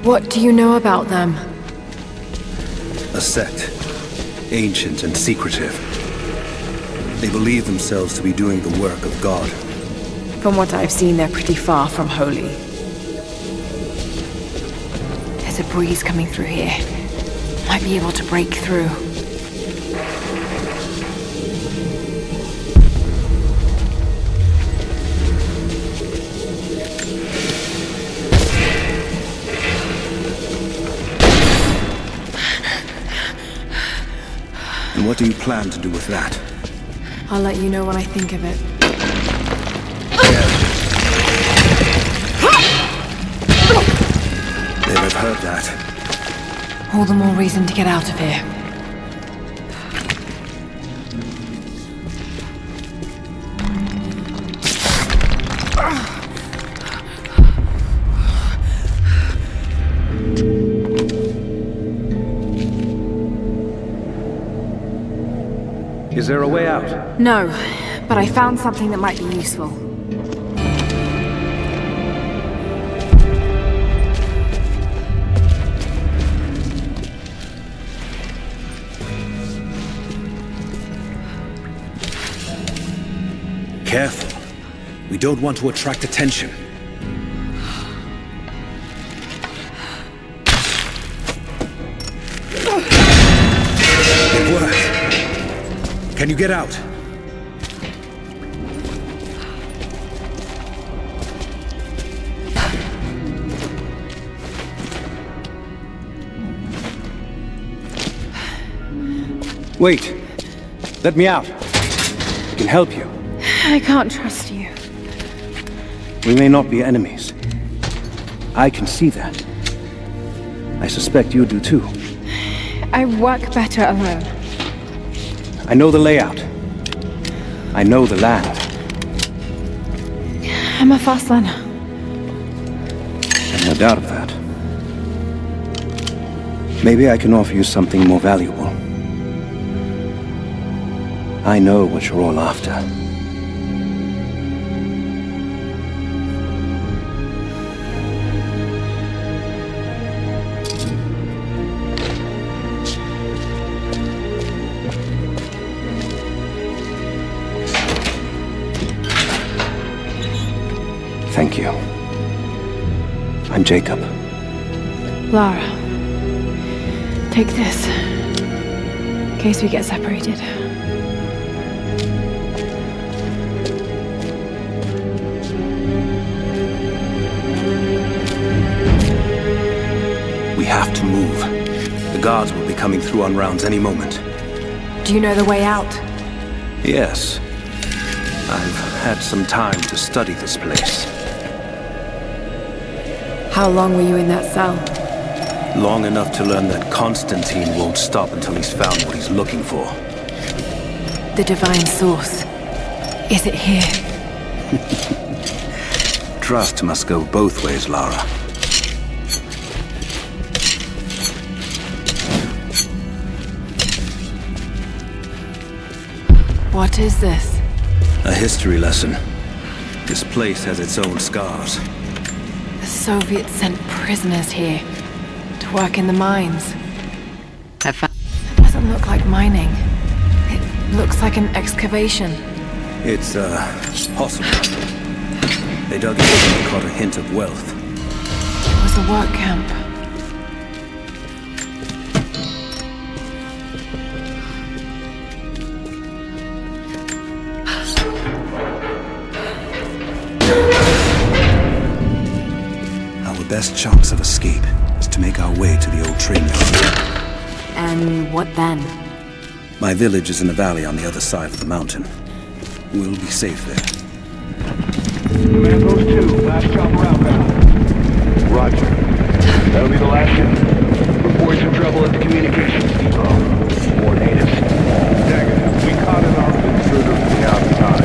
What do you know about them? A sect. Ancient and secretive. They believe themselves to be doing the work of God. From what I've seen, they're pretty far from holy. There's a breeze coming through here. Might be able to break through. And what do you plan to do with that? I'll let you know when I think of it. They've heard that. All the more reason to get out of here. Is there a way out? No, but I found something that might be useful. Careful. We don't want to attract attention. It worked. Can you get out? Wait. Let me out. I can help you. I can't trust you. We may not be enemies. I can see that. I suspect you do too. I work better alone. I know the layout. I know the land. I'm a fast learner. I've no doubt of that. Maybe I can offer you something more valuable. I know what you're all after. Thank you. I'm Jacob. Lara. Take this. In case we get separated. We have to move. The guards will be coming through on rounds any moment. Do you know the way out? Yes. I've had some time to study this place. How long were you in that cell? Long enough to learn that Constantine won't stop until he's found what he's looking for. The divine source. Is it here? Trust must go both ways, Lara. What is this? A history lesson. This place has its own scars. The Soviets sent prisoners here to work in the mines. It doesn't look like mining. It looks like an excavation. It's, possible. They dug in and caught a hint of wealth. It was a work camp. Our best chance of escape is to make our way to the old train yard. And what then? My village is in a valley on the other side of the mountain. We'll be safe there. Command Post 2, last chopper outbound. Roger. That'll be the last hit. Reports of trouble at the communications depot. More natives. Negative. We caught an armed intruder from the outside.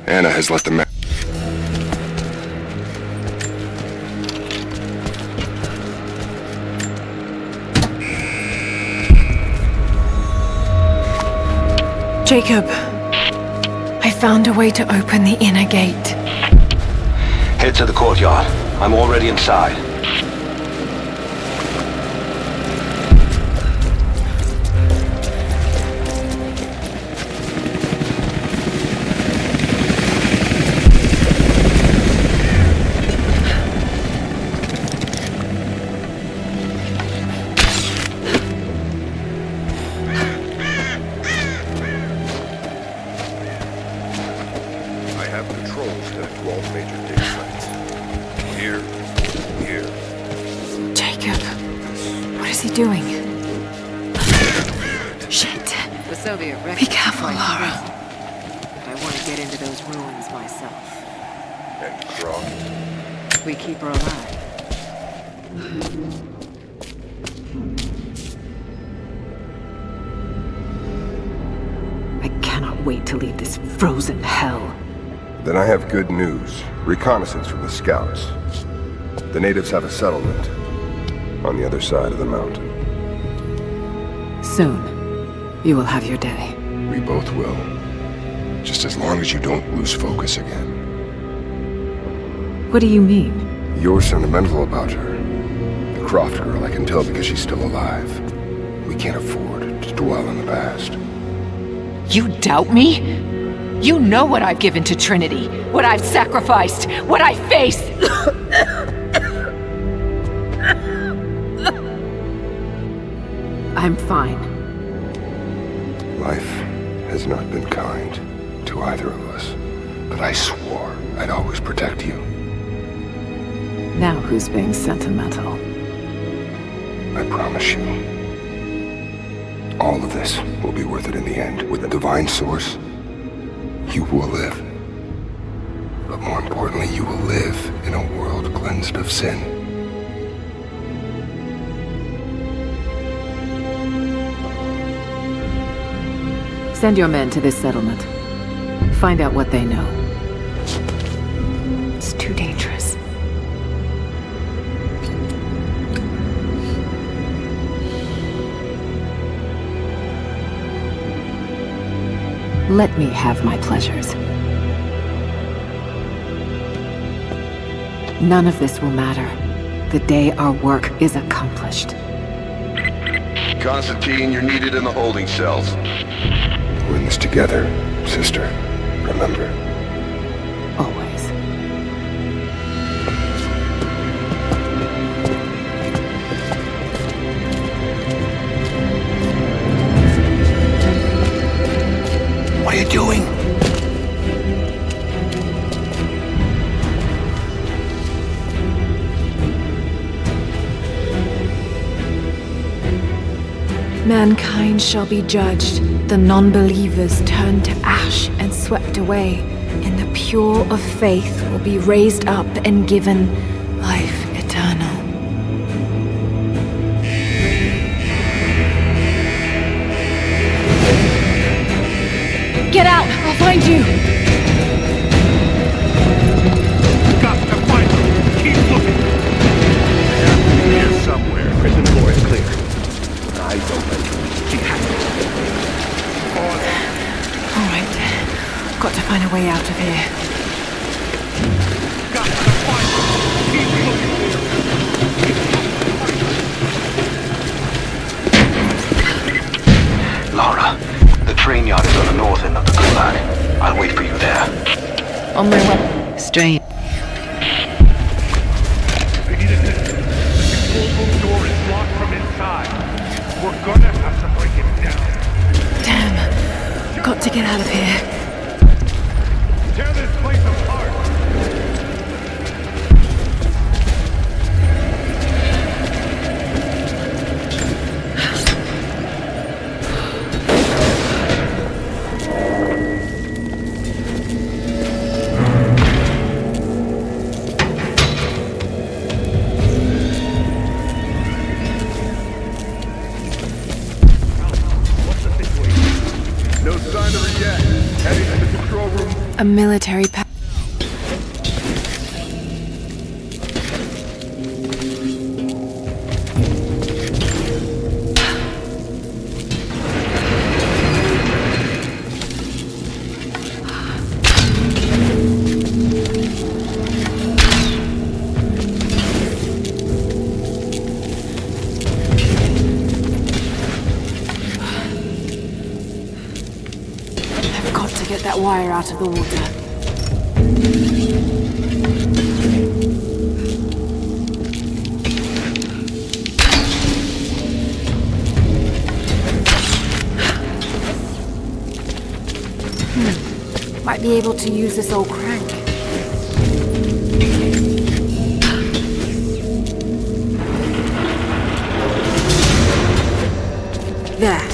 Anna has let the man. Jacob, I found a way to open the inner gate. Head to the courtyard. I'm already inside. Doing? Shit. The Soviet wreck. Be careful, Lara. But I want to get into those ruins myself. And Croft? We keep her alive. I cannot wait to leave this frozen hell. Then I have good news. Reconnaissance from the scouts. The natives have a settlement on the other side of the mountain. Soon, you will have your day. We both will. Just as long as you don't lose focus again. What do you mean? You're sentimental about her. The Croft girl, I can tell because she's still alive. We can't afford to dwell in the past. You doubt me? You know what I've given to Trinity, what I've sacrificed, what I face! I'm fine. Life has not been kind to either of us, but I swore I'd always protect you. Now who's being sentimental? I promise you. All of this will be worth it in the end. With the divine source, you will live. But more importantly, you will live in a world cleansed of sin. Send your men to this settlement. Find out what they know. It's too dangerous. Let me have my pleasures. None of this will matter the day our work is accomplished. Constantine, you're needed in the holding cells. We're in this together, sister. Remember. Always. What are you doing? Mankind shall be judged, the non-believers turned to ash and swept away, and the pure of faith will be raised up and given life eternal. Get out! I'll find you! Got to find them! Keep looking! They have to be here somewhere. Prison door is clear. Eyes open. She has to. All right. Got to find a way out of here. Got to find them! Keep looking! Lara, the train yard is on the north end of the gulag. I'll wait for you there. On my way. Strange. They need assistance. The control room door is locked from inside. We're gonna have to break it down. Damn. Got to get out of here. A military pa- I've got to get that wire out of the water. Might be able to use this old crank. There.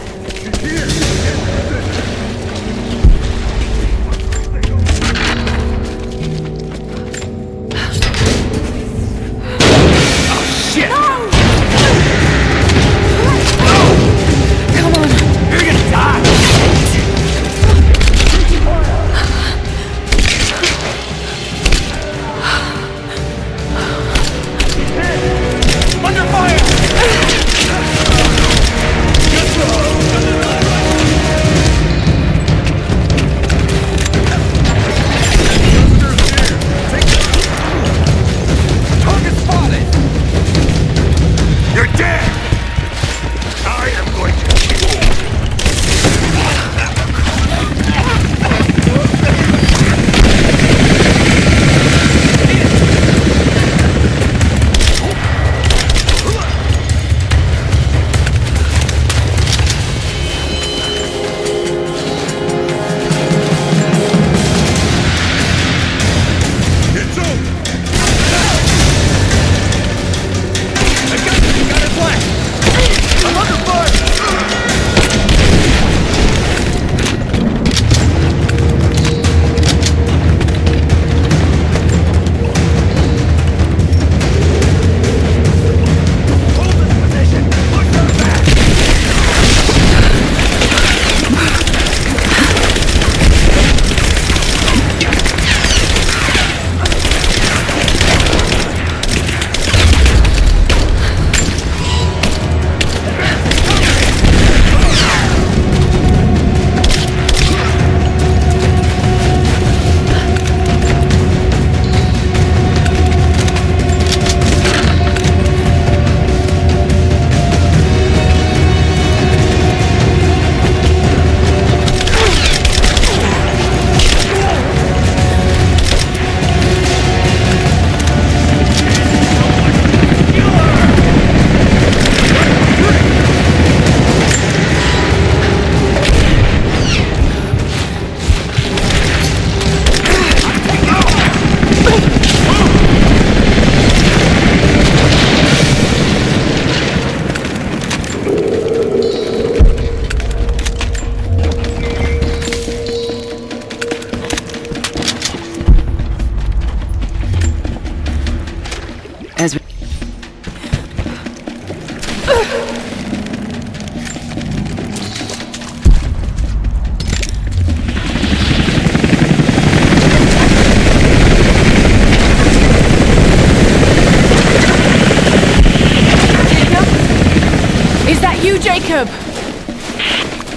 Jacob!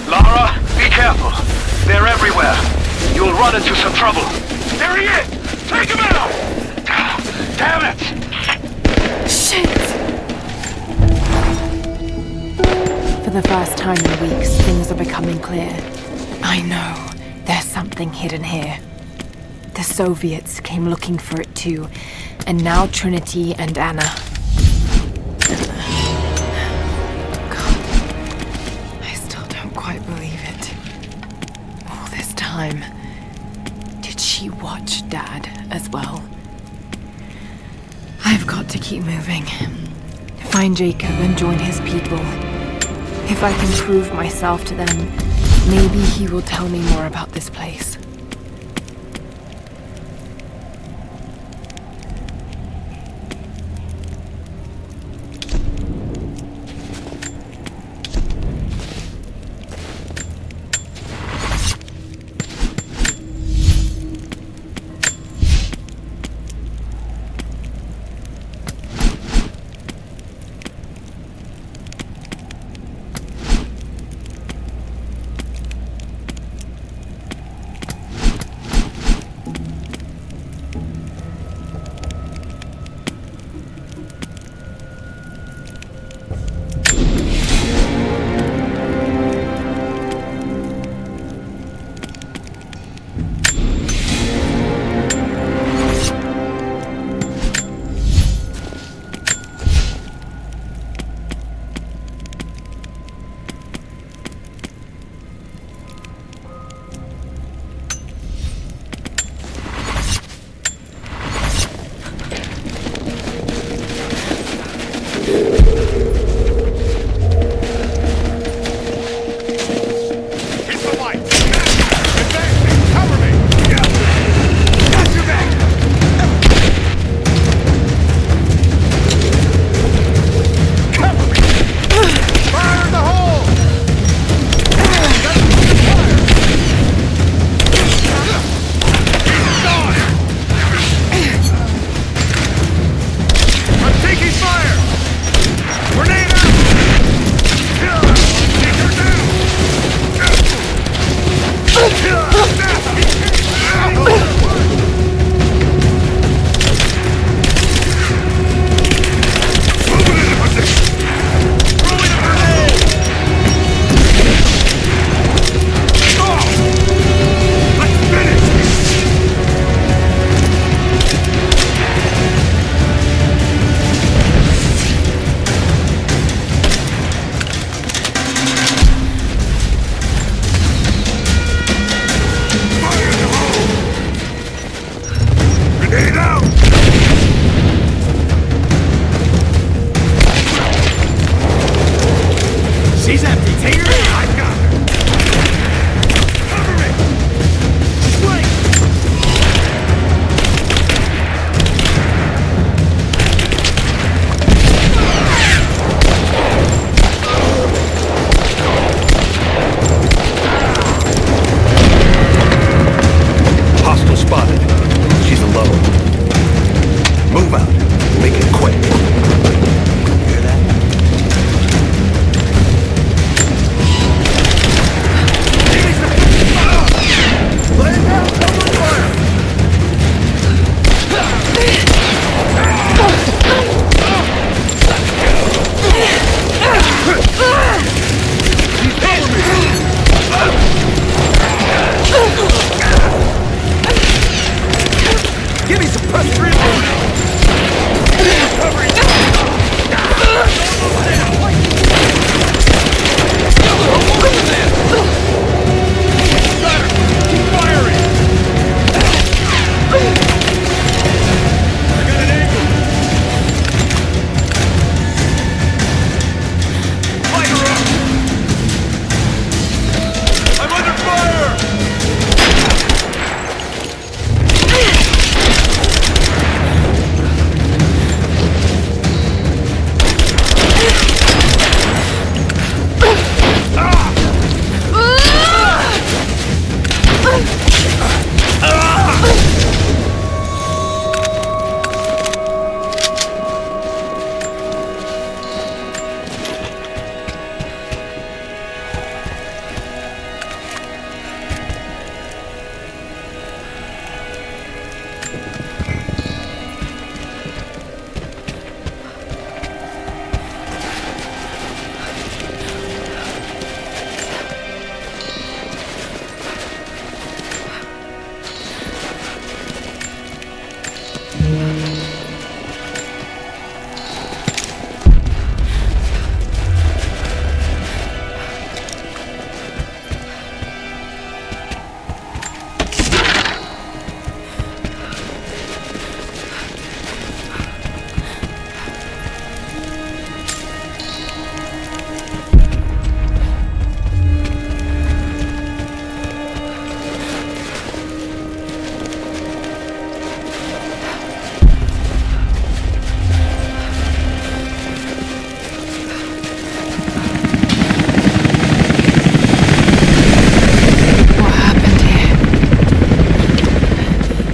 Lara, be careful. They're everywhere. You'll run into some trouble. There he is! Take him out! Damn it! Shit! For the first time in weeks, things are becoming clear. I know. There's something hidden here. The Soviets came looking for it too, and now Trinity and Anna. God, I still don't quite believe it. All this time, did she watch Dad as well? I've got to keep moving. Find Jacob and join his people. If I can prove myself to them, maybe he will tell me more about this place.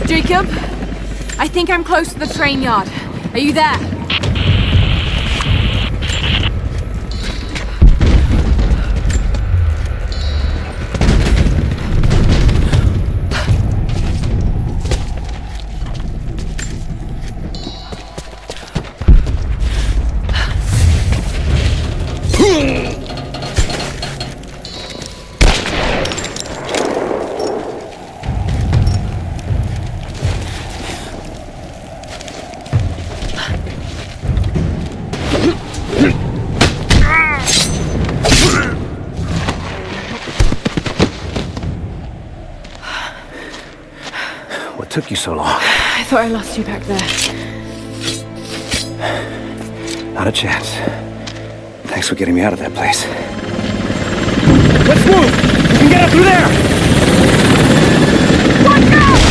Jacob? I think I'm close to the train yard. Are you there? What took you so long? I thought I lost you back there. Not a chance. Thanks for getting me out of that place. Let's move! We can get up through there! Watch out!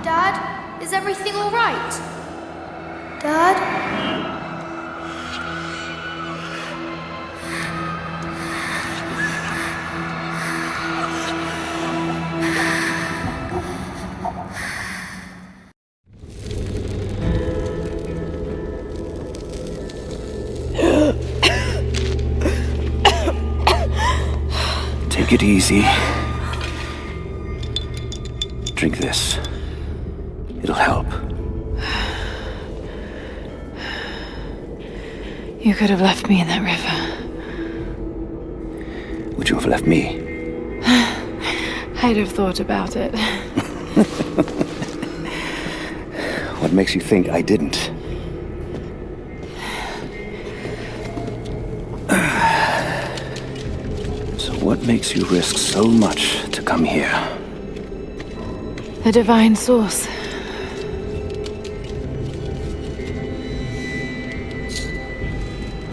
Dad, is everything all right? Dad? Take it easy. Drink this. It'll help. You could have left me in that river. Would you have left me? I'd have thought about it. What makes you think I didn't? So what makes you risk so much to come here? The divine source.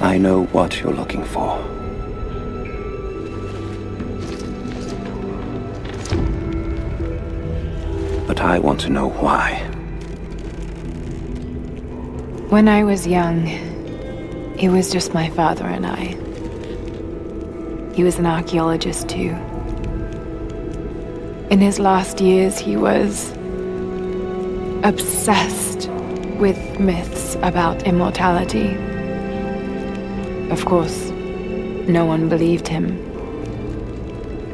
I know what you're looking for. But I want to know why. When I was young, it was just my father and I. He was an archaeologist too. In his last years, he was obsessed with myths about immortality. Of course, no one believed him,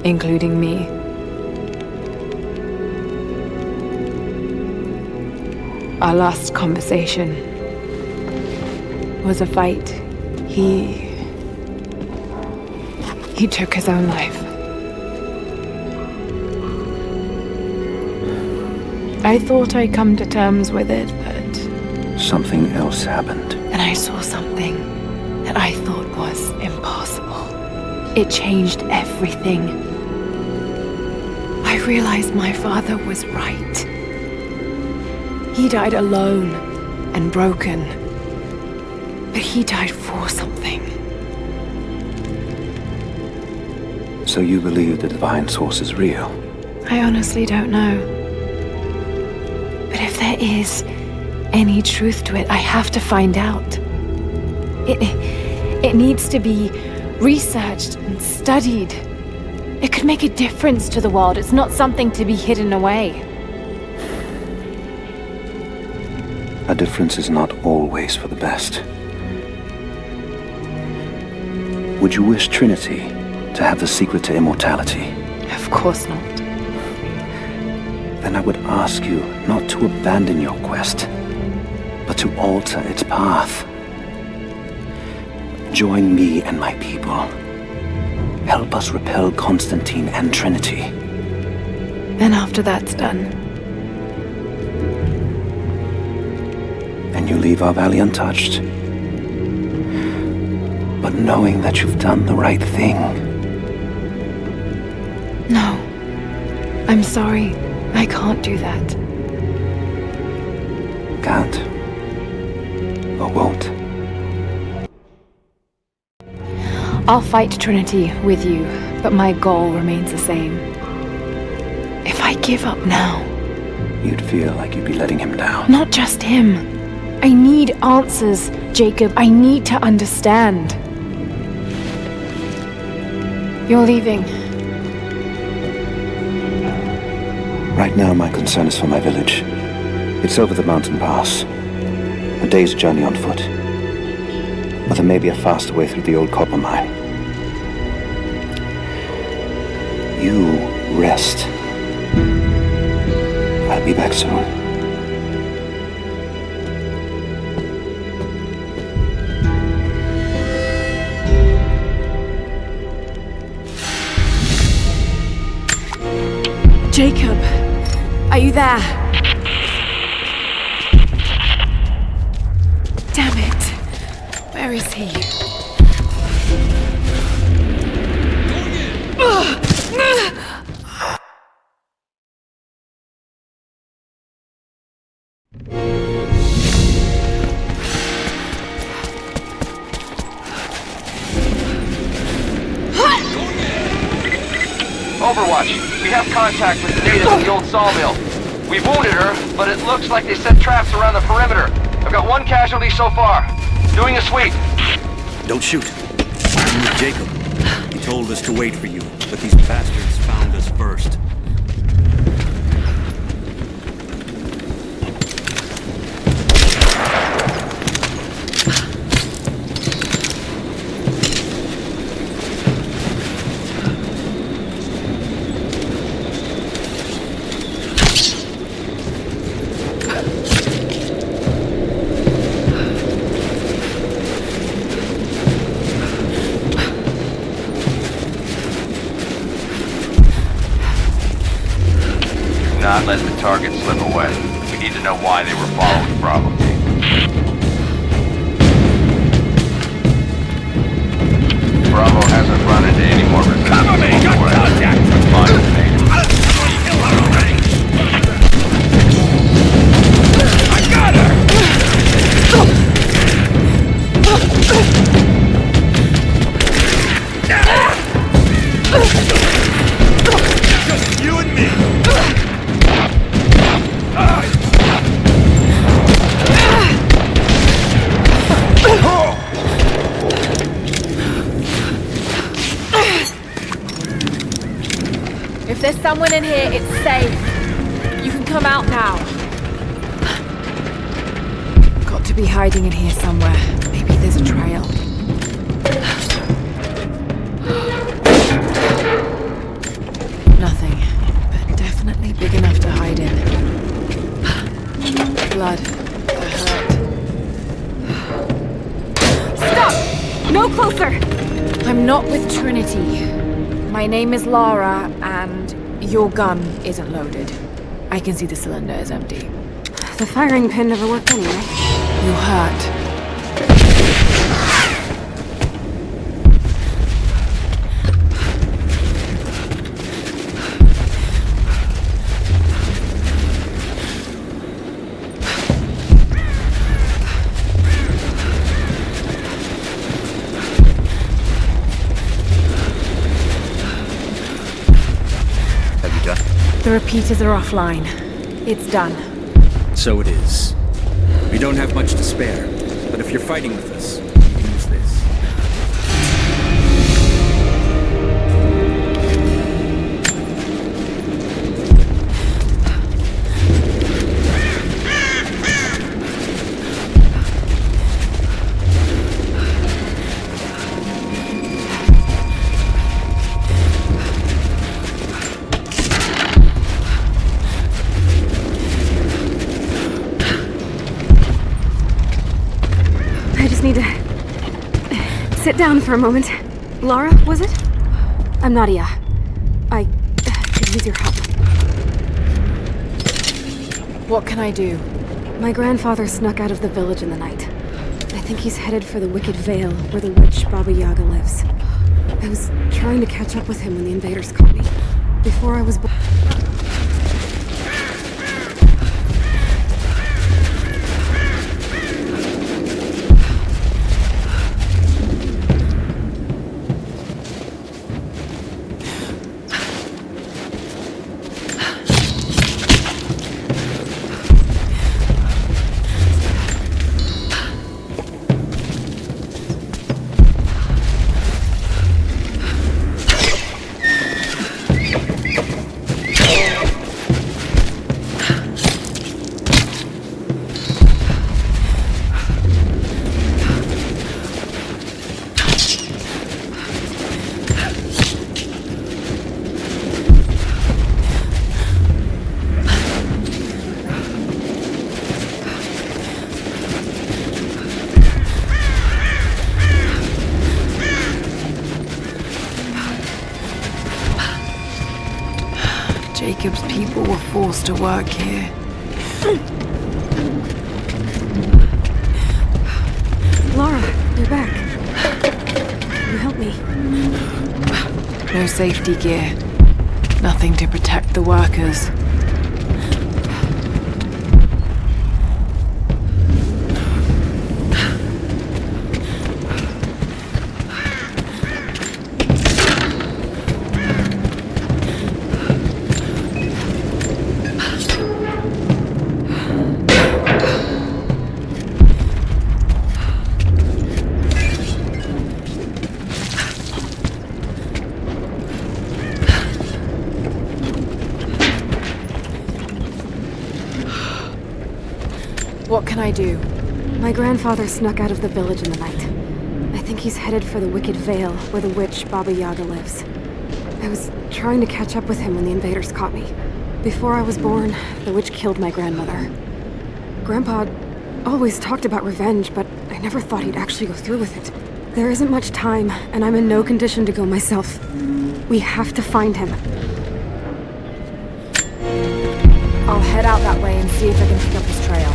including me. Our last conversation was a fight. He took his own life. I thought I'd come to terms with it, but... Something else happened. And I saw something that I thought was impossible. It changed everything. I realized my father was right. He died alone and broken. But he died for something. So you believe the divine source is real? I honestly don't know. But if there is any truth to it, I have to find out. It needs to be researched and studied. It could make a difference to the world. It's not something to be hidden away. A difference is not always for the best. Would you wish Trinity to have the secret to immortality? Of course not. Then I would ask you not to abandon your quest, but to alter its path. Join me and my people. Help us repel Constantine and Trinity. And after that's done, and you leave our valley untouched, but knowing that you've done the right thing. No. I'm sorry. I can't do that. Can't. Or won't. I'll fight Trinity with you, but my goal remains the same. If I give up now... You'd feel like you'd be letting him down. Not just him. I need answers, Jacob. I need to understand. You're leaving. Right now, my concern is for my village. It's over the mountain pass. A day's journey on foot. But there may be a faster way through the old copper mine. You rest. I'll be back soon. Jacob, are you there? Damn it. Where is he? Overwatch, we have contact with the natives in the old sawmill. We wounded her, but it looks like they set traps around the perimeter. I've got 1 casualty so far. Doing a sweep. Don't shoot. I'm with Jacob. He told us to wait for you, but these bastards found us first. Not let the target slip away. We need to know why they were following Bravo. Bravo hasn't run into any more resistance. Cover me! Got contact! Find the native. Kill her already! I got her! Just you and me! If there's someone in here, it's safe. You can come out now. Got to be hiding in here somewhere. Maybe there's a trail. Nothing, but definitely big enough to hide in. Blood. That hurt. Stop! No closer! I'm not with Trinity. My name is Lara, and your gun isn't loaded. I can see the cylinder is empty. The firing pin never worked anyway. You hurt. The repeaters are offline. It's done. So it is. We don't have much to spare, but if you're fighting with us, use this. Need to sit down for a moment. Lara, was it? I'm Nadia. I could use your help. What can I do? My grandfather snuck out of the village in the night. I think he's headed for the Wicked Vale, where the witch Baba Yaga lives. I was trying to catch up with him when the invaders caught me. Before I was born. Jacob's people were forced to work here. Lara, you're back. You help me. No safety gear. Nothing to protect the workers. What can I do? My grandfather snuck out of the village in the night. I think he's headed for the Wicked Vale, where the witch Baba Yaga lives. I was trying to catch up with him when the invaders caught me. Before I was born, the witch killed my grandmother. Grandpa always talked about revenge, but I never thought he'd actually go through with it. There isn't much time, and I'm in no condition to go myself. We have to find him. I'll head out that way and see if I can pick up his trail.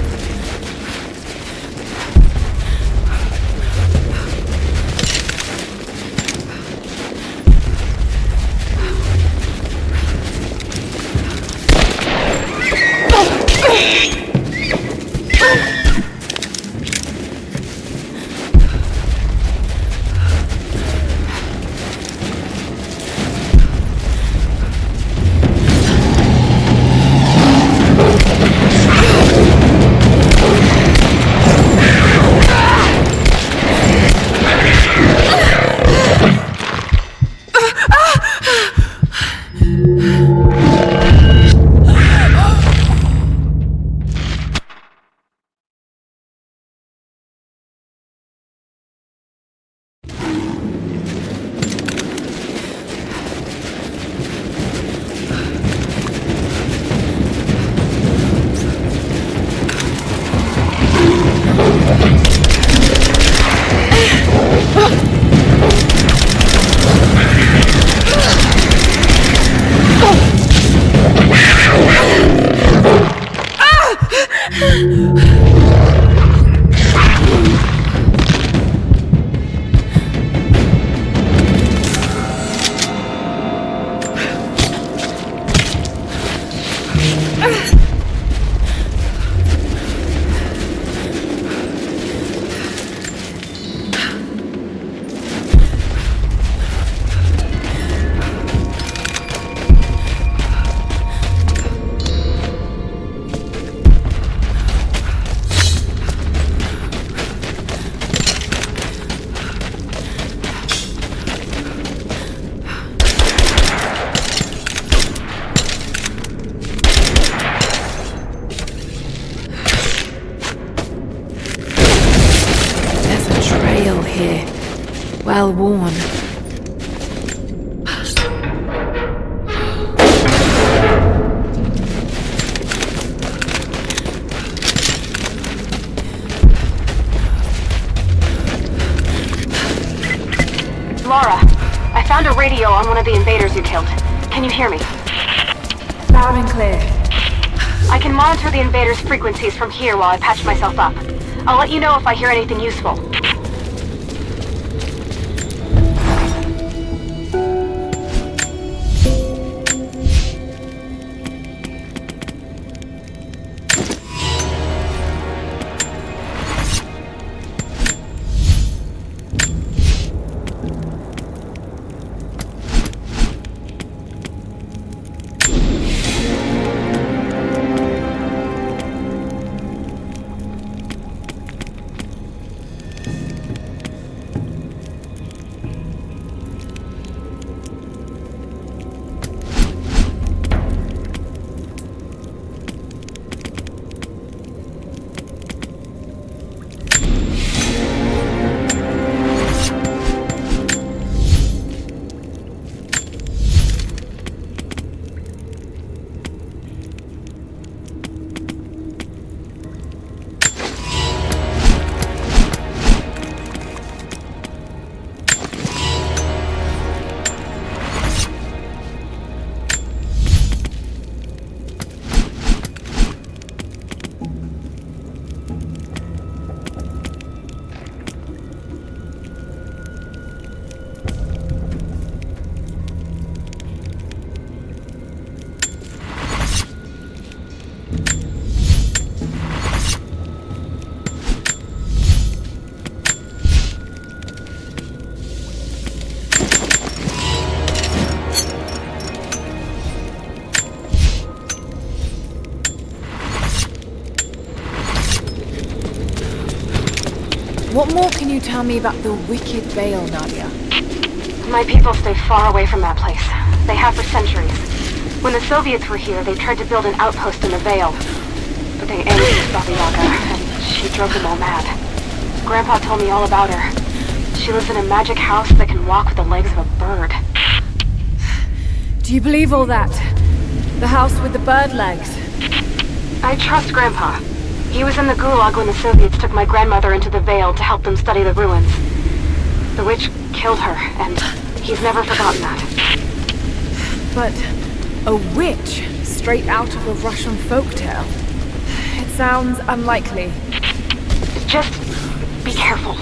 Well worn. Lara, I found a radio on one of the invaders you killed. Can you hear me? Loud and clear. I can monitor the invaders' frequencies from here while I patch myself up. I'll let you know if I hear anything useful. What more can you tell me about the Wicked Vale, Nadia? My people stay far away from that place. They have for centuries. When the Soviets were here, they tried to build an outpost in the Vale. But they ended with Baba Yaga, and drove them all mad. Grandpa told me all about her. She lives in a magic house that can walk with the legs of a bird. Do you believe all that? The house with the bird legs? I trust Grandpa. He was in the Gulag when the Soviets took my grandmother into the Vale to help them study the ruins. The witch killed her, and he's never forgotten that. But a witch? Straight out of a Russian folktale? It sounds unlikely. Just be careful.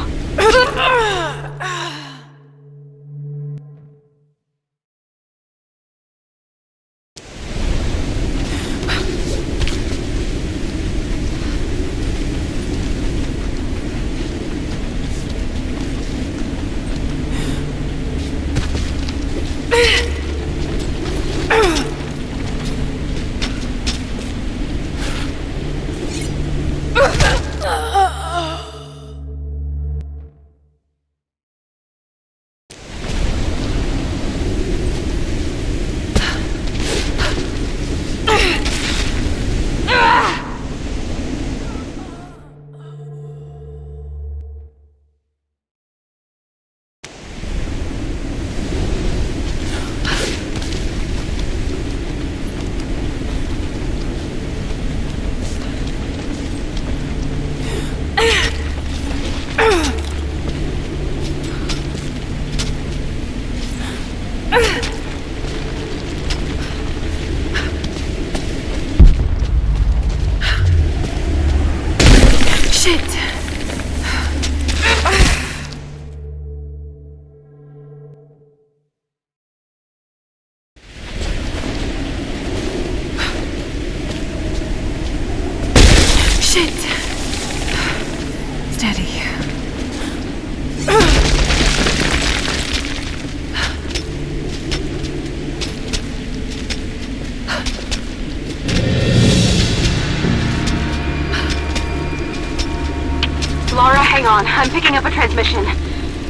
Lara, hang on. I'm picking up a transmission.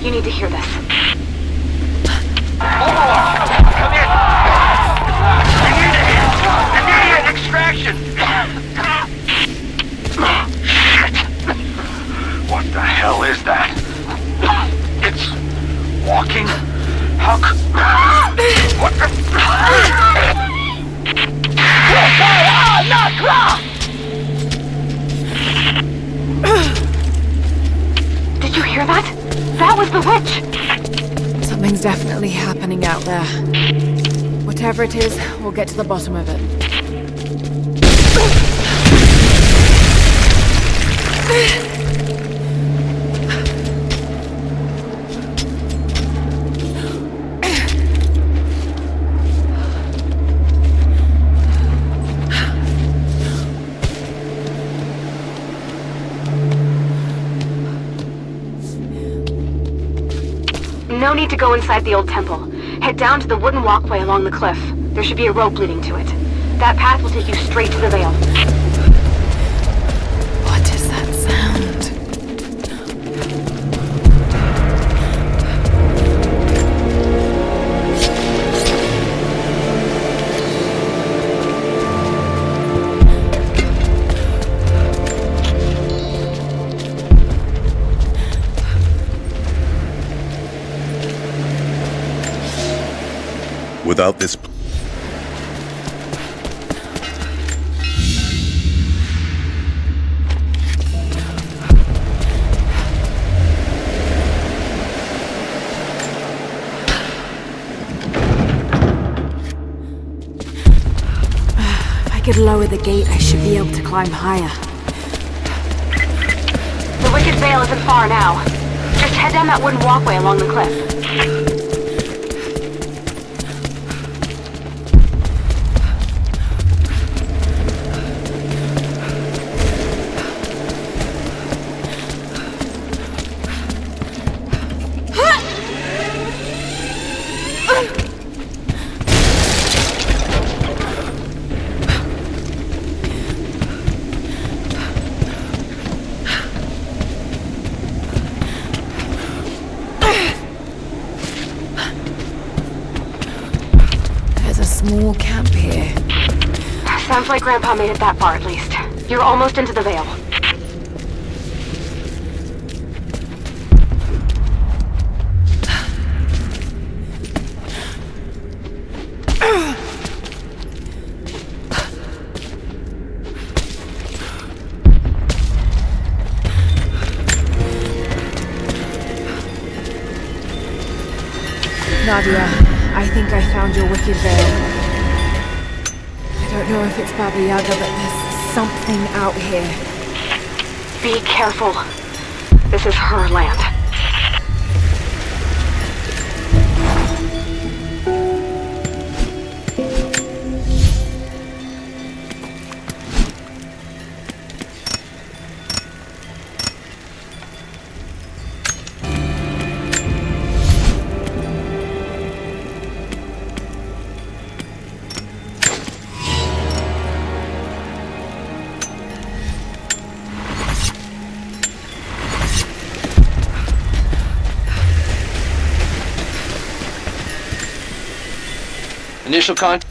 You need to hear this. Overwatch! Come in! Immediate extraction! Shit! What the hell is that? It's walking? How what the... not Croft! Did you hear that? That was the witch! Something's definitely happening out there. Whatever it is, we'll get to the bottom of it. No need to go inside the old temple. Head down to the wooden walkway along the cliff. There should be a rope leading to it. That path will take you straight to the Vale. What is that sound? Without this... If I could lower the gate, I should be able to climb higher. The Wicked Vale isn't far now. Just head down that wooden walkway along the cliff. Small camp here. Sounds like Grandpa made it that far at least. You're almost into the Vale. Nadia, I think I found your wicked veil. I don't know if it's Baba Yaga, but there's something out here. Be careful. This is her land. Initial con... Some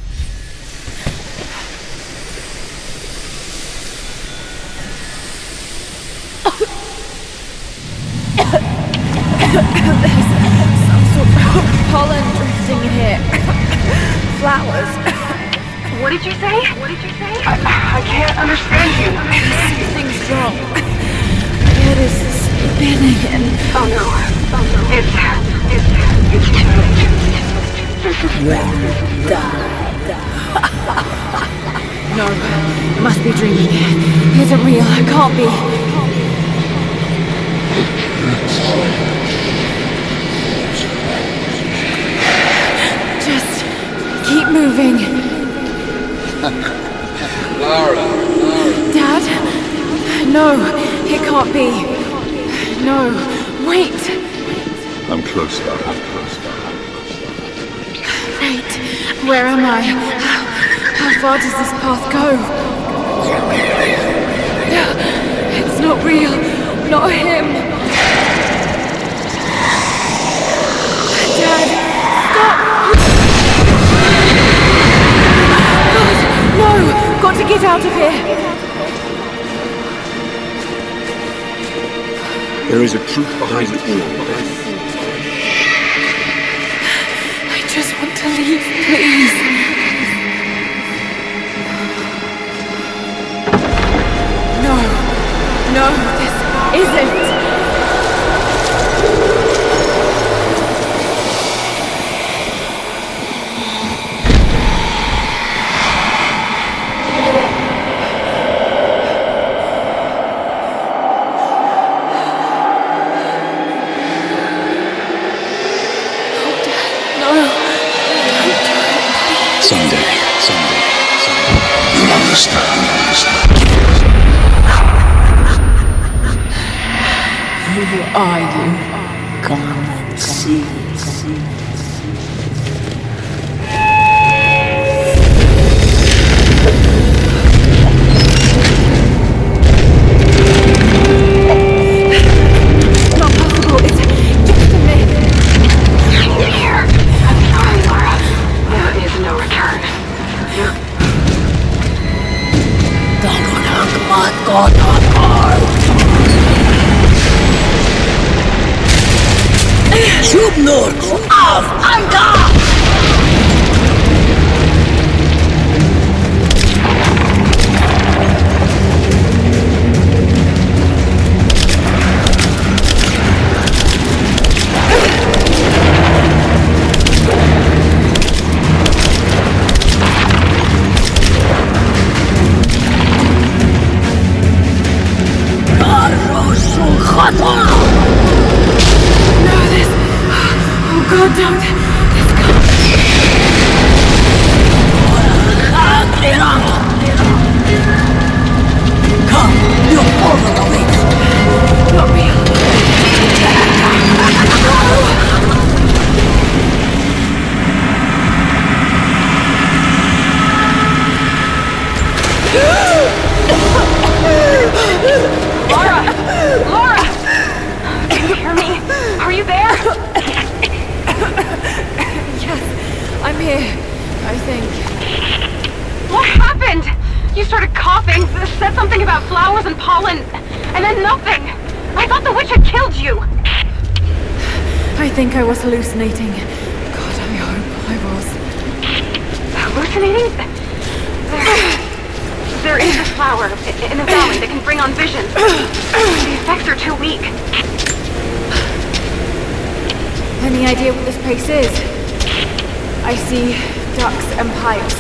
sort of pollen drifting in here. Flowers. What did you say? I can't understand you. Something's wrong. My head is spinning and... Oh no. It's too late. This is No, I must be dreaming. It isn't real. It can't be. Just keep moving. Lara. Dad? No, it can't be. No, wait. I'm close, Lara. Wait, where am I? How far does this path go? It's not real. Not him. Dad, stop! God, no! Got to get out of here! There is a truth behind all of this. I just want to leave, please. No, this isn't. Someday. You'll understand. Who are you? Come and see. Not possible. It's just a myth. here. I'm sorry, Lara. There is no return. God, don't. This can't. Come, you follow the wings. Not real. Lara! Can you hear me? Are you there? Yes, I'm here, I think. What happened? You started coughing, said something about flowers and pollen, and then nothing. I thought the witch had killed you. I think I was hallucinating. God, I hope I was. Hallucinating? There is a flower in the valley that can bring on visions. The effects are too weak. Any idea what this place is? I see ducts and pipes.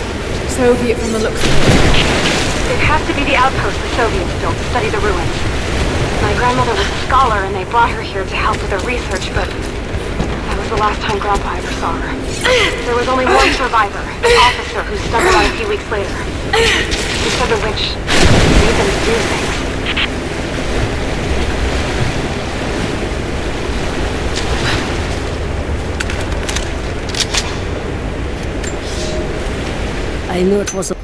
Soviet from the looks of it. It has to be the outpost the Soviets built to study the ruins. My grandmother was a scholar and they brought her here to help with her research, but that was the last time Grandpa ever saw her. There was only one survivor, an officer who stumbled on a few weeks later. He said the witch made them do things. I knew it was a...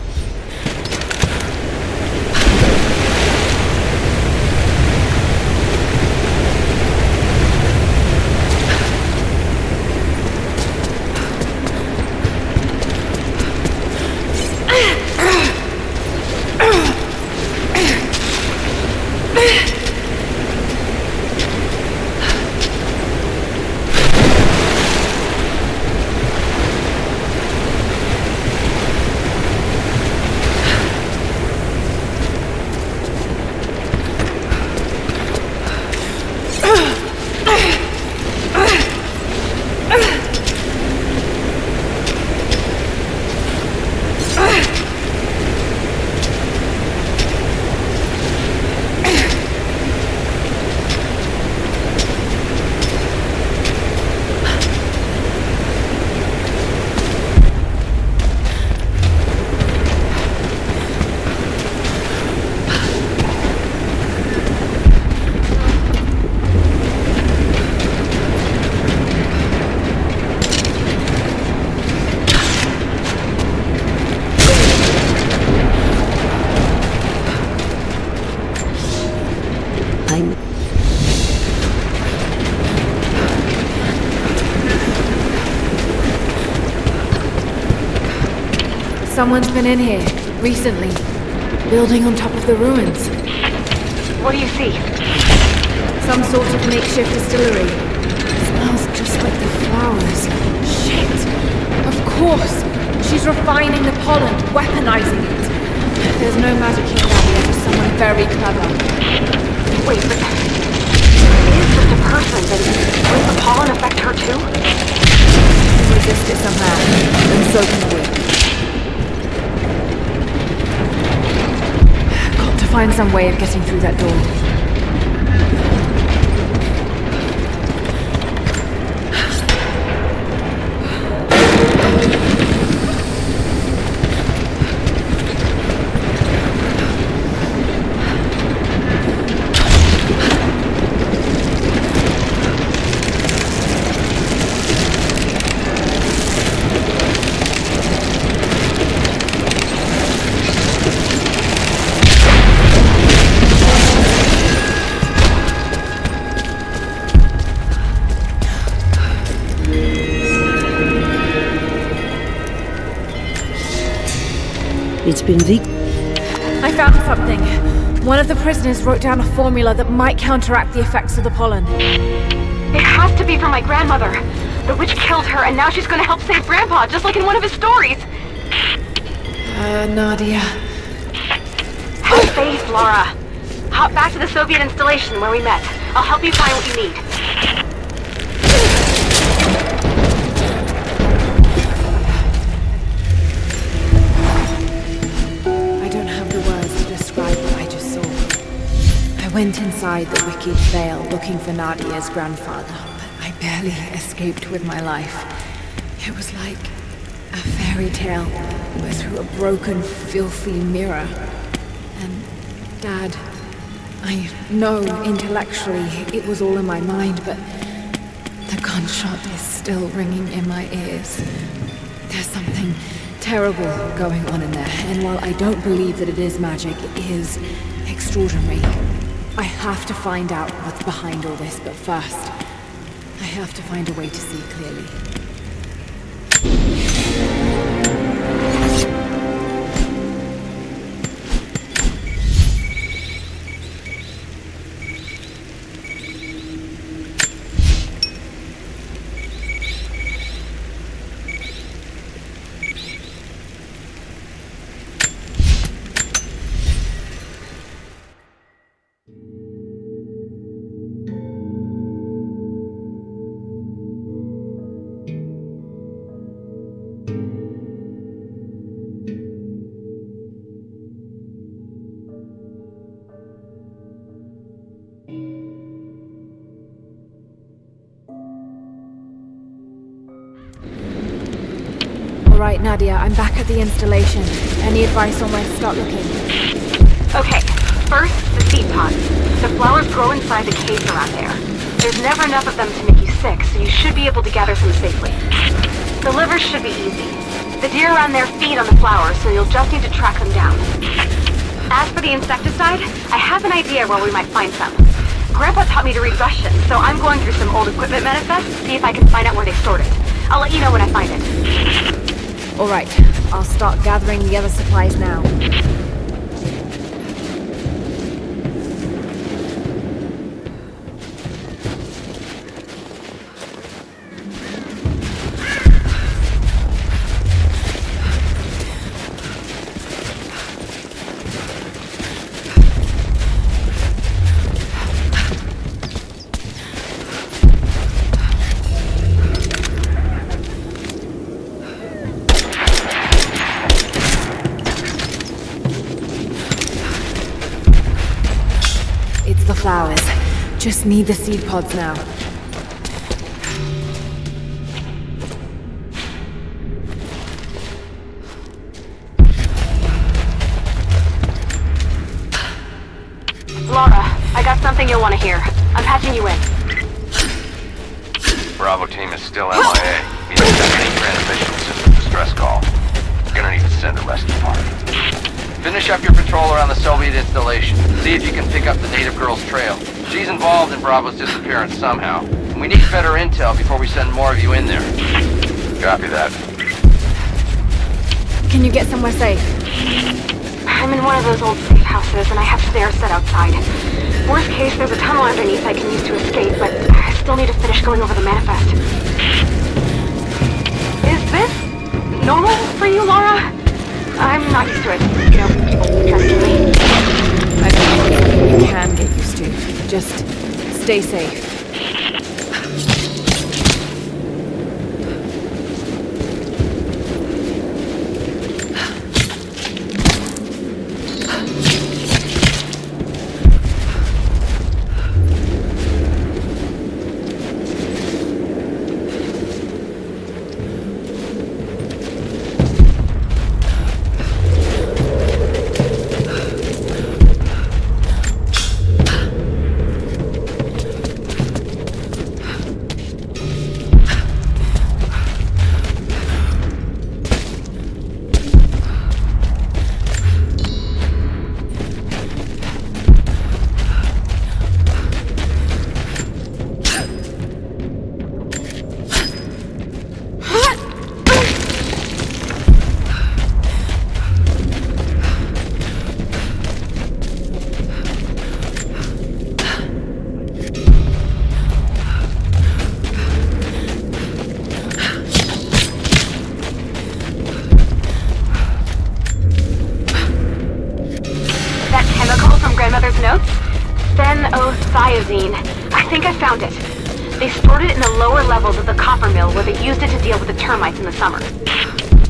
Someone's been in here, recently. Building on top of the ruins. What do you see? Some sort of makeshift distillery. Smells just like the flowers. Shit! Of course! She's refining the pollen, weaponizing it. There's no magic here, Nadia, just someone very clever. Wait, but... It is just a person, then wouldn't the pollen affect her too? Resist it somehow, and so can we. Got to find some way of getting through that door. It's been weeks. I found something. One of the prisoners wrote down a formula that might counteract the effects of the pollen. It has to be from my grandmother. The witch killed her, and now she's gonna help save Grandpa, just like in one of his stories. Nadia. Have faith, Lara. Hop back to the Soviet installation where we met. I'll help you find what you need. I went inside the wicked Vale looking for Nadia's grandfather, but I barely escaped with my life. It was like a fairy tale, but through a broken, filthy mirror. And Dad, I know intellectually it was all in my mind, but the gunshot is still ringing in my ears. There's something terrible going on in there, and while I don't believe that it is magic, it is extraordinary. I have to find out what's behind all this, but first, I have to find a way to see clearly. Alright, Nadia, I'm back at the installation. Any advice on where to start looking? Okay, first, the seed pods. The flowers grow inside the caves around there. There's never enough of them to make you sick, so you should be able to gather some safely. The livers should be easy. The deer around there feed on the flowers, so you'll just need to track them down. As for the insecticide, I have an idea where we might find some. Grandpa taught me to read Russian, so I'm going through some old equipment manifests to see if I can find out where they stored it. I'll let you know when I find it. Alright, I'll start gathering the other supplies now. Flowers. Just need the seed pods now. Lara, I got something you'll want to hear. I'm patching you in. Bravo team is still MIA. We don't have any transmission system distress call. Gonna need to send a rescue party. Finish up your patrol around the Soviet installation. See if you can pick up the native girl's trail. She's involved in Bravo's disappearance somehow. And we need better intel before we send more of you in there. Copy that. Can you get somewhere safe? I'm in one of those old safe houses, and I have stairs set outside. Worst case, there's a tunnel underneath I can use to escape, but I still need to finish going over the manifest. Is this normal for you, Lara? I'm not used to it. You know, people trusting me. I think it's something you can get used to. Just stay safe. I think I found it. They stored it in the lower levels of the copper mill where they used it to deal with the termites in the summer.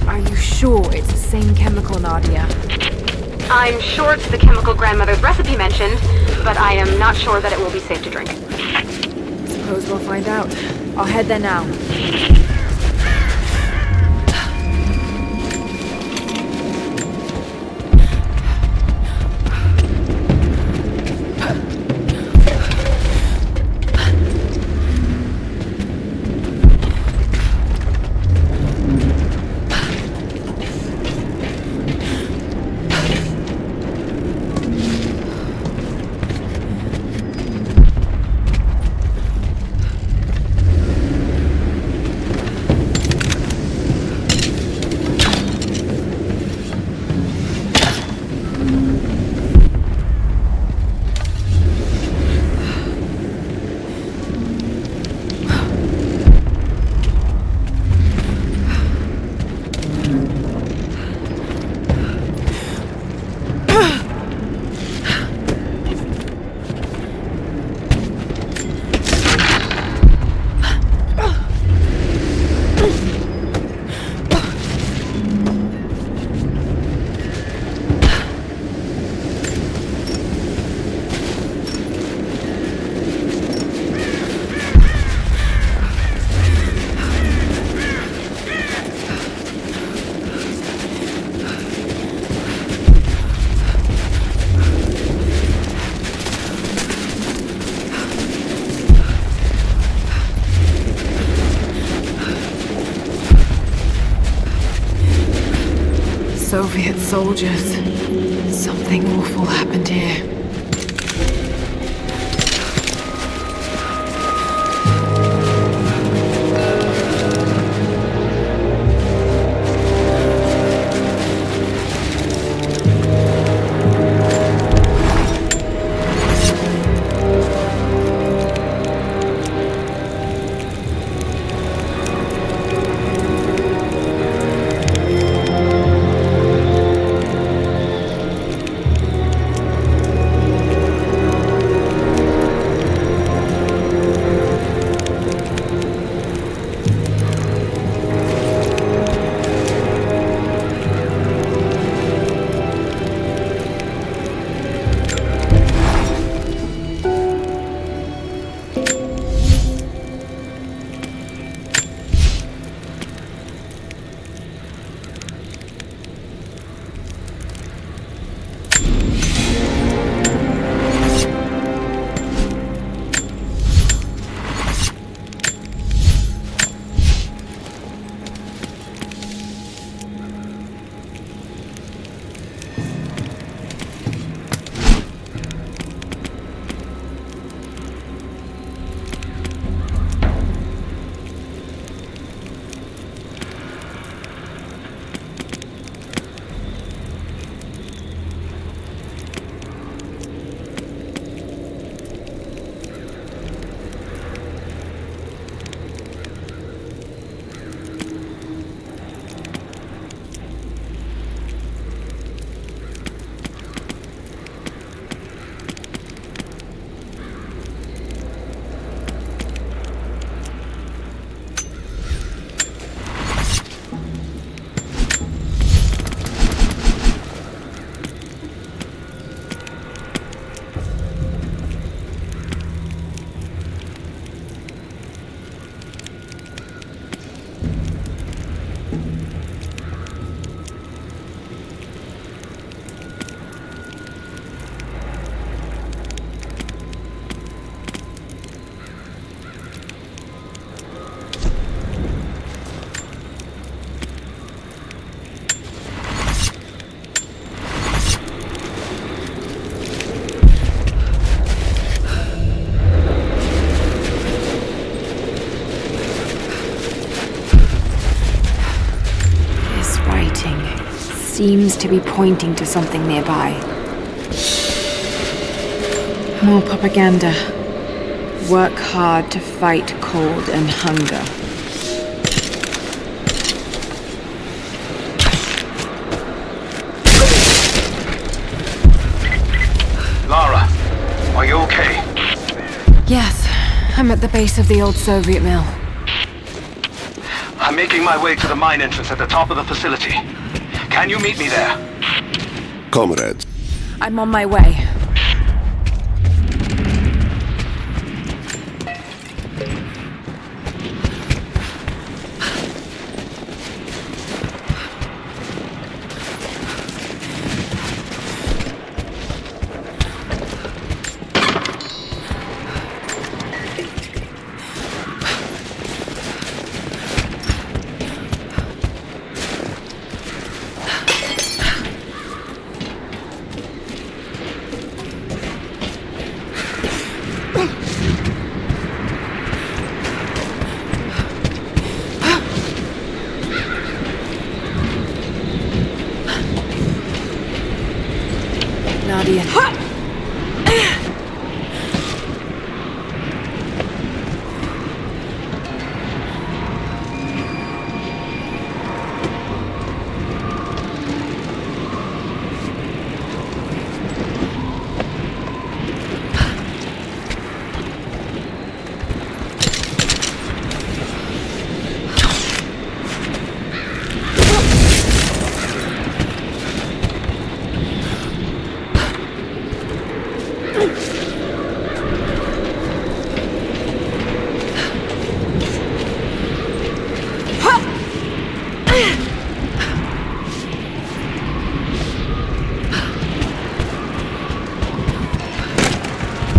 Are you sure it's the same chemical, Nadia? I'm sure it's the chemical grandmother's recipe mentioned, but I am not sure that it will be safe to drink. Suppose we'll find out. I'll head there now. Soviet soldiers. Something awful happened here. Seems to be pointing to something nearby. More propaganda. Work hard to fight cold and hunger. Lara, are you okay? Yes, I'm at the base of the old Soviet mill. I'm making my way to the mine entrance at the top of the facility. Can you meet me there? Comrades. I'm on my way.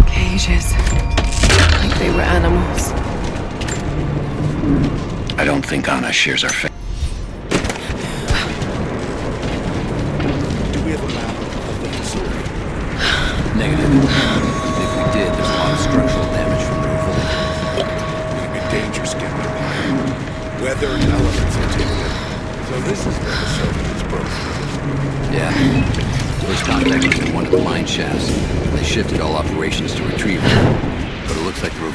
Cages. Like they were animals. I don't think Anna shares our fate. weathered elements continuum. So this is where the Soviets broke through. Yeah. First contact was in one of the mine shafts. They shifted all operations to retrieve it. But it looks like the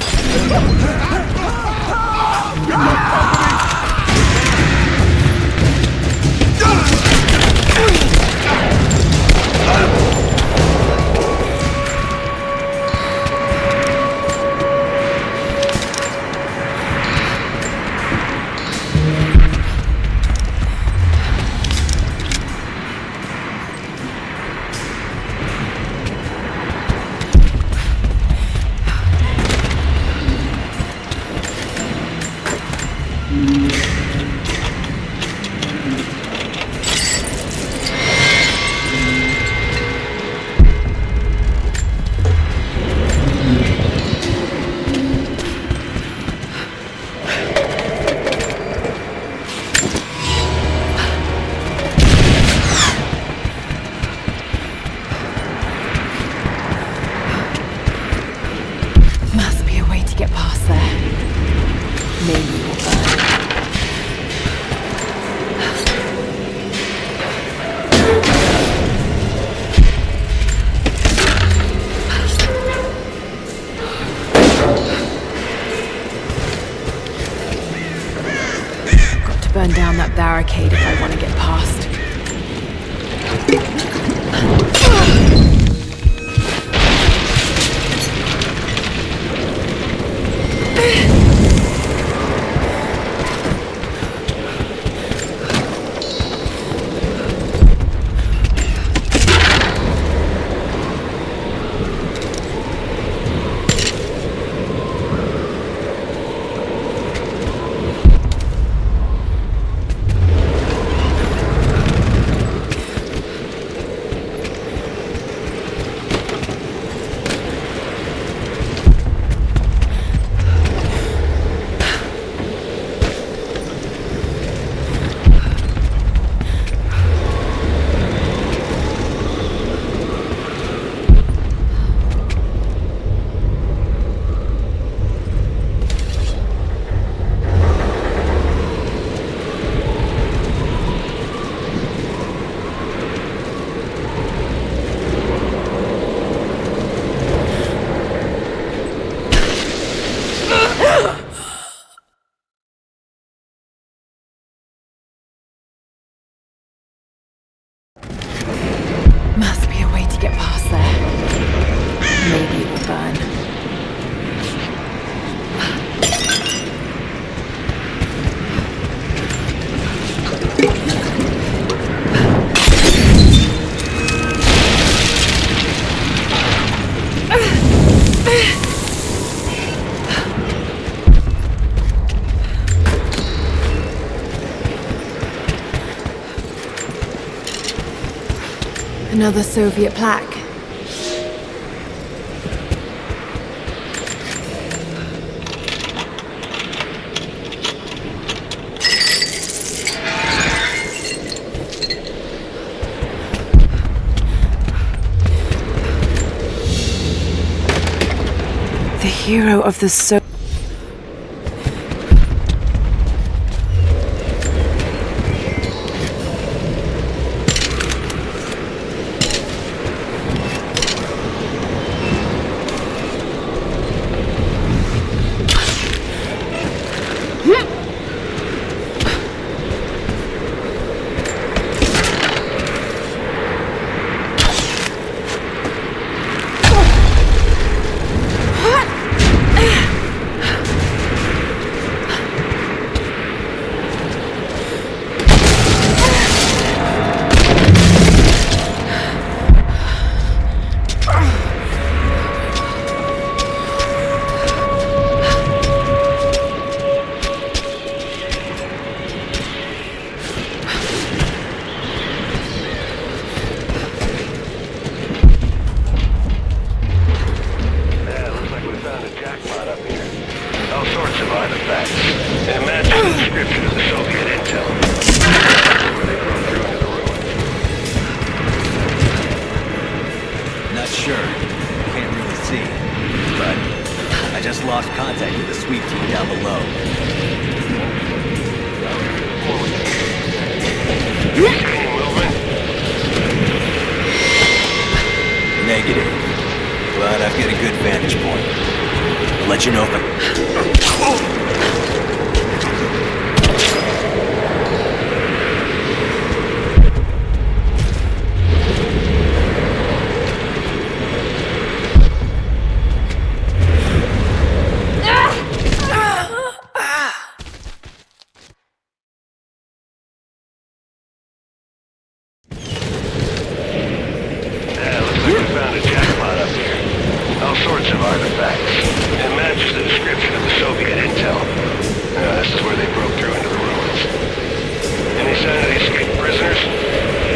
burn down that barricade if I want to get past. Must be a way to get past there. Maybe it will burn. Another Soviet plaque. The hero of the Soviet. Any movement? Negative. But I've got a good vantage point. I'll let you know if I...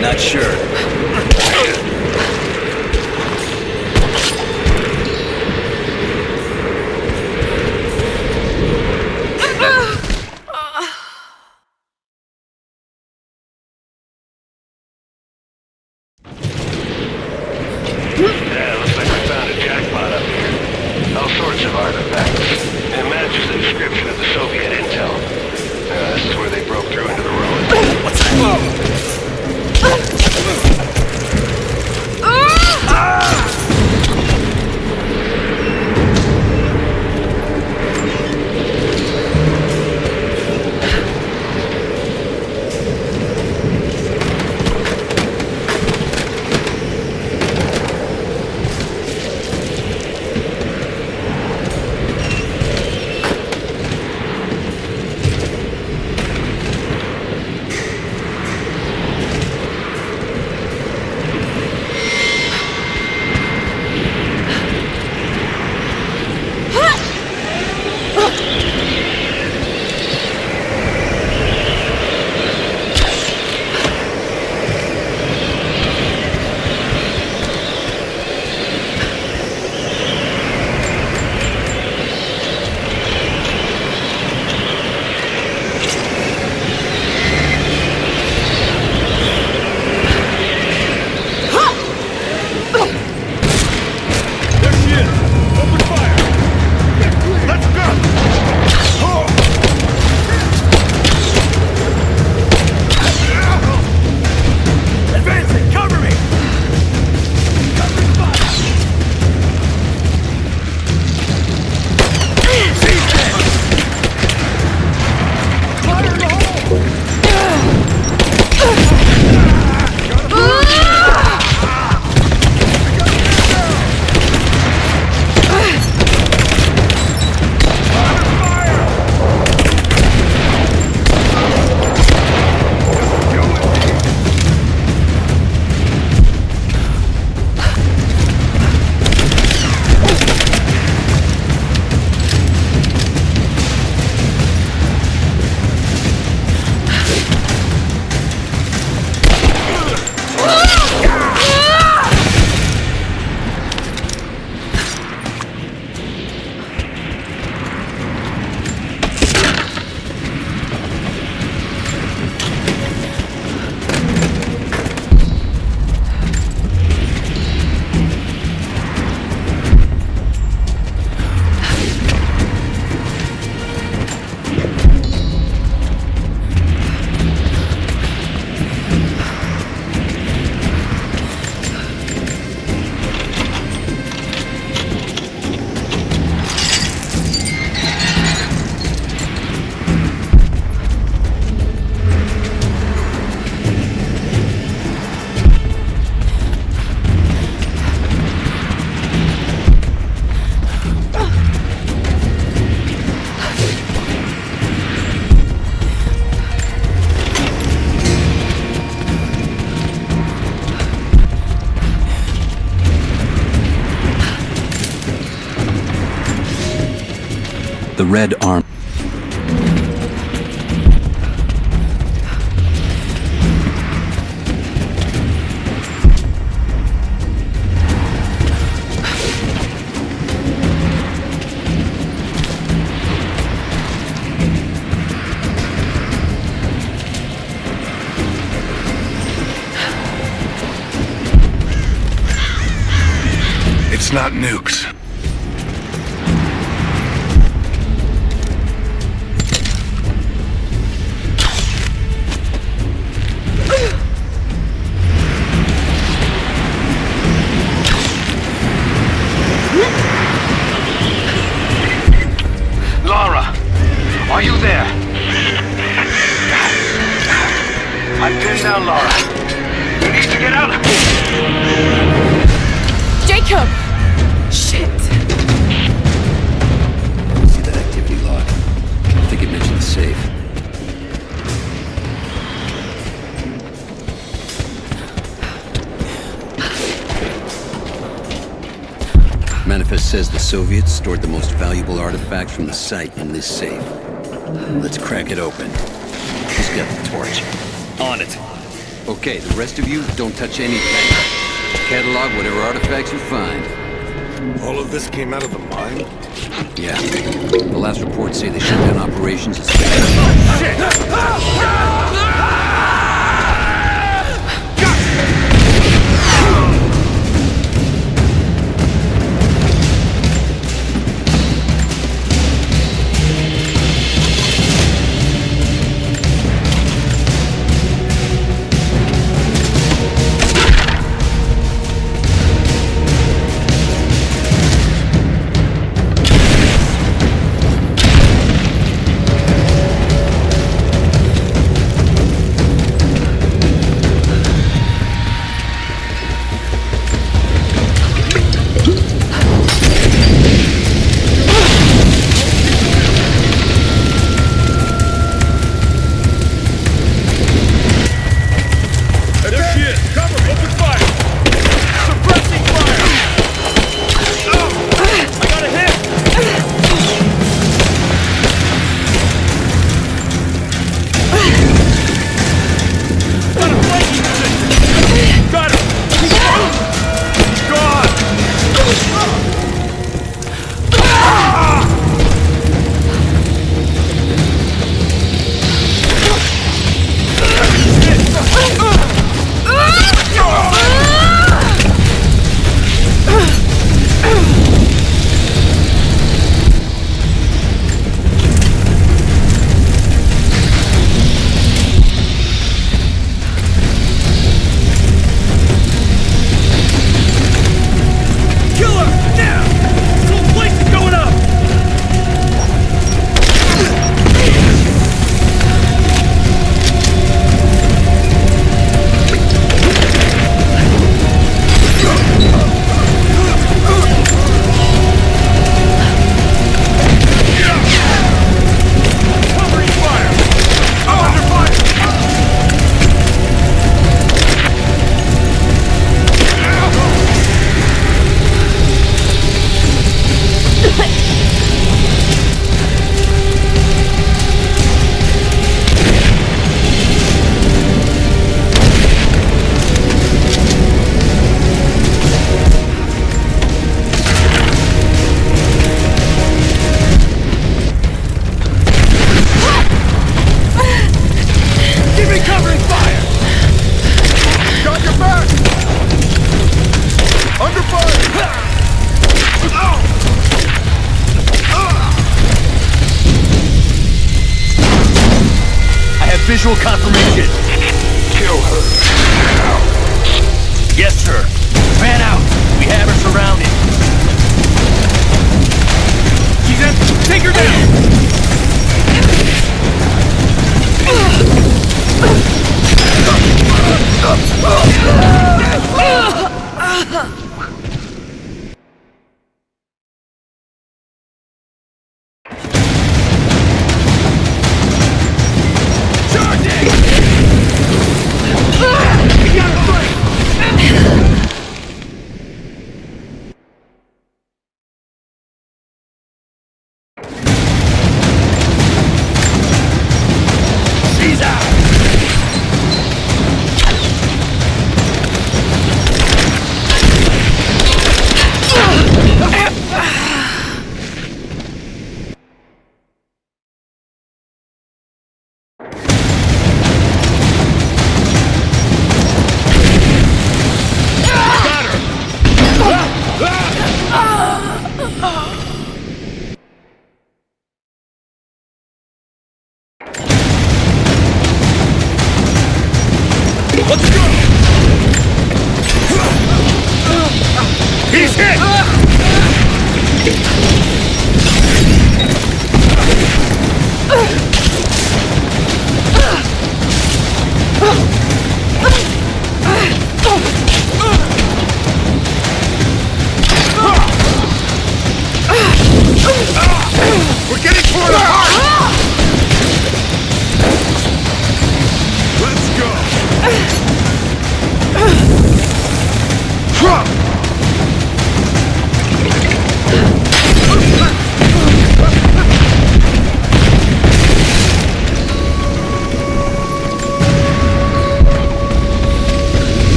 Not sure. The red arm. It's not nukes. Stand down, Lara. You need to get out. Jacob! Shit! See that activity log? I think it mentioned the safe. Manifest says the Soviets stored the most valuable artifacts from the site in this safe. Let's crack it open. Who's got the torch? On it. Okay, the rest of you, don't touch anything. Catalog whatever artifacts you find. All of this came out of the mine? Yeah. The last reports say they shut down operations as fast. Visual confirmation. Kill her. Now. Yes, sir. Ran out. We have her surrounded. She's in. Take her down.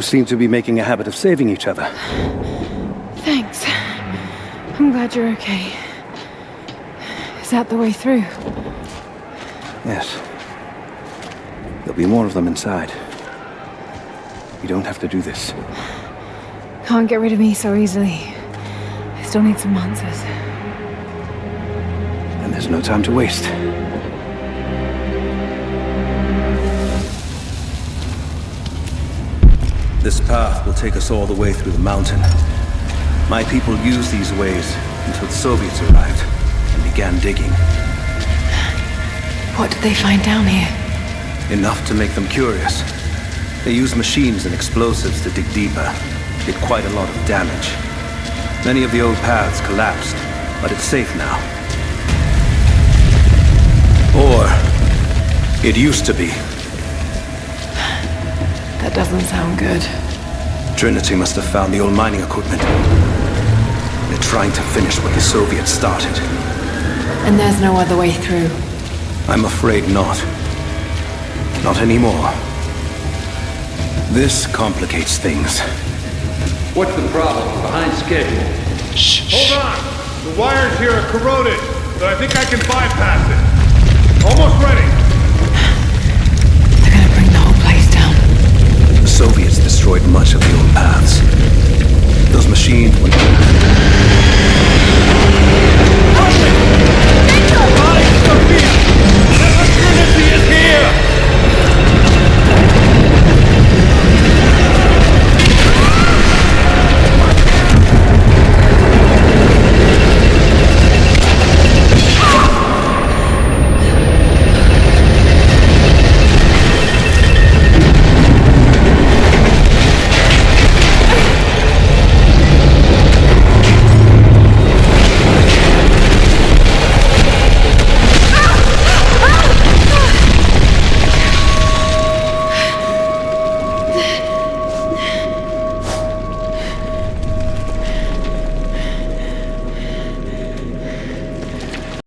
seem to be making a habit of saving each other. Thanks. I'm glad you're okay. Is that the way through? Yes. There'll be more of them inside. You don't have to do this. Can't get rid of me so easily. I still need some answers. And there's no time to waste. This path will take us all the way through the mountain. My people used these ways until the Soviets arrived and began digging. What did they find down here? Enough to make them curious. They used machines and explosives to dig deeper. Did quite a lot of damage. Many of the old paths collapsed, but it's safe now. Or it used to be. That doesn't sound good. Trinity must have found the old mining equipment. They're trying to finish what the Soviets started. And there's no other way through. I'm afraid not. Not anymore. This complicates things. What's the problem? Behind schedule. Shh. Hold on! The wires here are corroded, but I think I can bypass it. Almost ready. They're gonna bring the whole place down. The Soviets destroyed much of the old paths.